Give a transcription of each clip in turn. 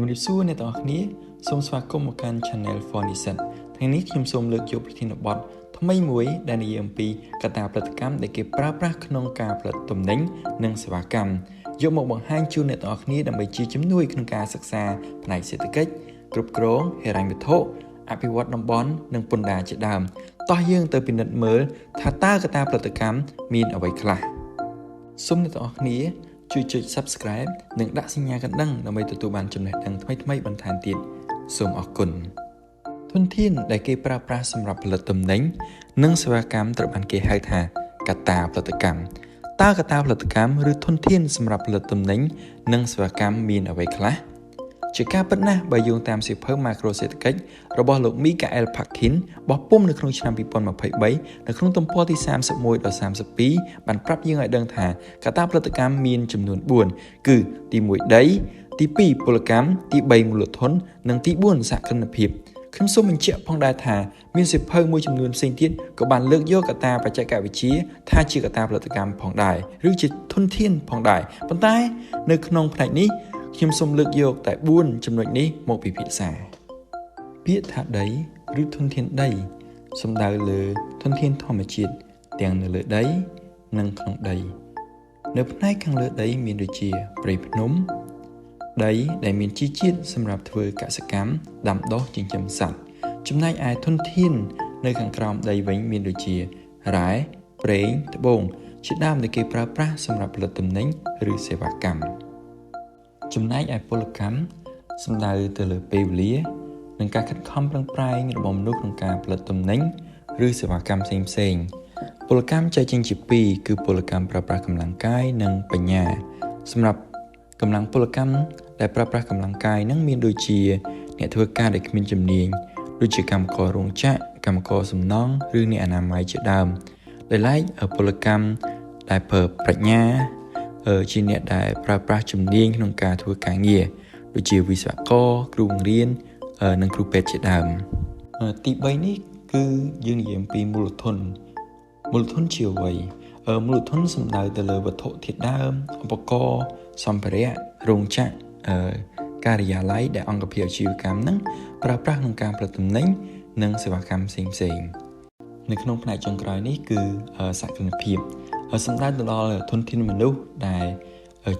ជំរាបសួរអ្នកទាំងអស់គ្នាសូមស្វាគមន៍មកកាន់ Channel Fornisant ថ្ងៃនេះខ្ញុំសូមលើកយកប្រធានបទថ្មីមួយដែលនិយាយអំពីកត្តាផលិតកម្មដែលគេប្រើប្រាស់ក្នុងការផលិតទំនិញនិងសេវាកម្មយកមកបង្ហាញជូនអ្នកទាំងអស់គ្នាដើម្បីជាជំនួយក្នុងការសិក្សាផ្នែកសេដ្ឋកិច្ចគ្រប់គ្រងហិរញ្ញវត្ថុអភិវឌ្ឍតំបន់និងពន្ធដារជាដើមតោះយើងទៅពិនិត្យមើលថាតើកត្តាផលិតកម្មមានអ្វីខ្លះសូមអ្នកទាំងអស់គ្នាជួយចុច Subscribe និងដាក់សញ្ញាកណ្ដឹងដើម្បីទទួលបានចំណេះដឹងថ្មីៗបន្ថែមទៀតសូមអរគុណធនធានដែលគេប្រើប្រាស់សម្រាប់ផលិតទំនិញនិងសេវាកម្មត្រូវបានគេហៅថាកត្តាផលិតកម្មតើកត្តាផលិតកម្មឬធនធានសម្រាប់ផលិតទំនិញនិងសេវាកម្មមានអ្វីខ្លះជាការពិតណាស់បើយោងតាមសៀវភៅ Macro សេដ្ឋកិច្ចរបស់លោក Michael Pakin បោះពុម្ពនៅក្នុងឆ្នាំ2023នៅក្នុងទំព័រទី31ដល់32បានប្រាប់យើងឲ្យដឹងថាកត្តាផលិតកម្មមានចំនួន4គឺទី1ដីទី2ពលកម្មទី3មូលធននិងទី4សហគ្រិនភាពខ្ញុំសូមបញ្ជាក់ផងដែរថាមានសៀវភៅមួយចំនួនផ្សេងទៀតក៏បានលើកយកកត្តាបច្ចេកវិទ្យាថាជាកត្តាផលិតកម្មផងដែរឬជាធនធានផងដែរប៉ុន្តែនៅក្នុងផ្នែកនេះខ្ញុំសូមលើកយកតែ4ចំណុចនេះមកពិភាក្សាពាក្យថាដីឬធនធានដីសំដៅលើធនធានធម្មជាតិទាំងនៅលើដីនិងក្នុងដីនៅផ្នែកខាងលើដីមានដូចជាព្រៃភ្នំដីដែលមានជីជាតិសម្រាប់ធ្វើកសិកម្មដាំដុះចិញ្ចឹមសត្វចំណែកឯធនធាននៅខាងក្រោមដីវិញមានដូចជារ៉ែប្រេងត្បូងជាដើមដែលគេប្រើប្រាស់សម្រាប់ផលិតទំនិញឬសេវាកម្មចំណែកឯពលកម្មសំដៅទៅលើពេលវេលានិងការខិតខំប្រឹងប្រែងរបស់មនុស្សក្នុងការផលិតទំនិញឬសេវាកម្មផ្សេងៗពលកម្មចែកចេញជា2គឺពលកម្មប្រើប្រាស់កម្លាំងកាយនិងបញ្ញាសម្រាប់កម្លាំងពលកម្មដែលប្រើប្រាស់កម្លាំងកាយនឹងមានដូចជាអ្នកធ្វើការដែលគ្មានជំនាញដូចជាកម្មកររោងចក្រកម្មករសំណង់ឬអ្នកអនាម័យជាដើមដែលឡែកពលកម្មដែលប្រើប្រាជ្ញាជាអ្នកដែលប្រើប្រាស់ជំនាញក្នុងការធ្វើការងារដូចជាវិស្វករគ្រូបង្រៀននិងគ្រូពេទ្យជាដើមទី3នេះគឺយើងនិយាយអំពីមូលធនជាអ្វីមូលធនសំដៅទៅលើវត្ថុធាតុដើមឧបករណ៍សម្ភារៈរោងចក្រការិយាល័យដែលអង្គភាពអាជីវកម្មនឹងប្រើប្រាស់ក្នុងការផលិតទំនិញនិងសេវាកម្មផ្សេងៗនៅក្នុងផ្នែកចុងក្រោយនេះគឺសក្តិភាពសំដៅទៅដល់ធនធានមនុស្សដែល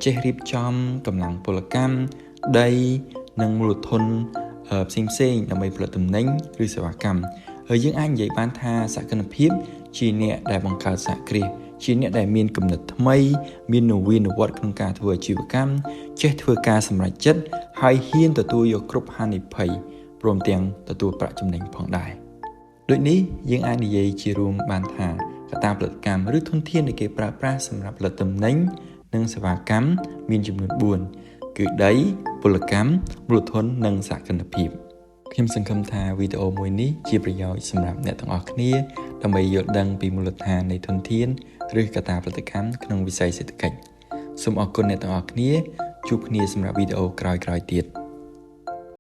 ចេះរៀបចំកម្លាំងពលកម្មដីនិងមូលធនផ្សេងៗដើម្បីផលិតទំនិញឬសេវាកម្មហើយយើងអាចនិយាយបានថាសក្តិភាពជាអ្នកដែលបង្កើតសហគ្រាសជាអ្នកដែលមានគំនិតថ្មីមាននវានុវត្តន៍ក្នុងការធ្វើអាជីវកម្មចេះធ្វើការសម្រេចចិត្តហើយហ៊ានទទួលយកគ្រប់ហានិភ័យព្រមទាំងទទួលប្រាក់ចំណេញផងដែរដូចនេះយើងអាចនិយាយជារួមបានថាកត្តាផលិតកម្មឬធនធានដែលគេប្រើប្រាស់សម្រាប់ផលិតទំនិញនិងសេវាកម្មមានចំនួន4គឺដីពលកម្មមូលធននិងសក្តិភាពខ្ញុំសង្ឃឹមថាវីដេអូមួយនេះជាប្រយោជន៍សម្រាប់អ្នកទាំងអស់គ្នាដើម្បីយល់ដឹងពីមូលដ្ឋាននៃធនធានឬកត្តាផលិតកម្មក្នុងវិស័យសេដ្ឋកិច្ចសូមអរគុណអ្នកទាំងអស់គ្នាជួបគ្នាសម្រាប់វីដេអូក្រោយៗទៀត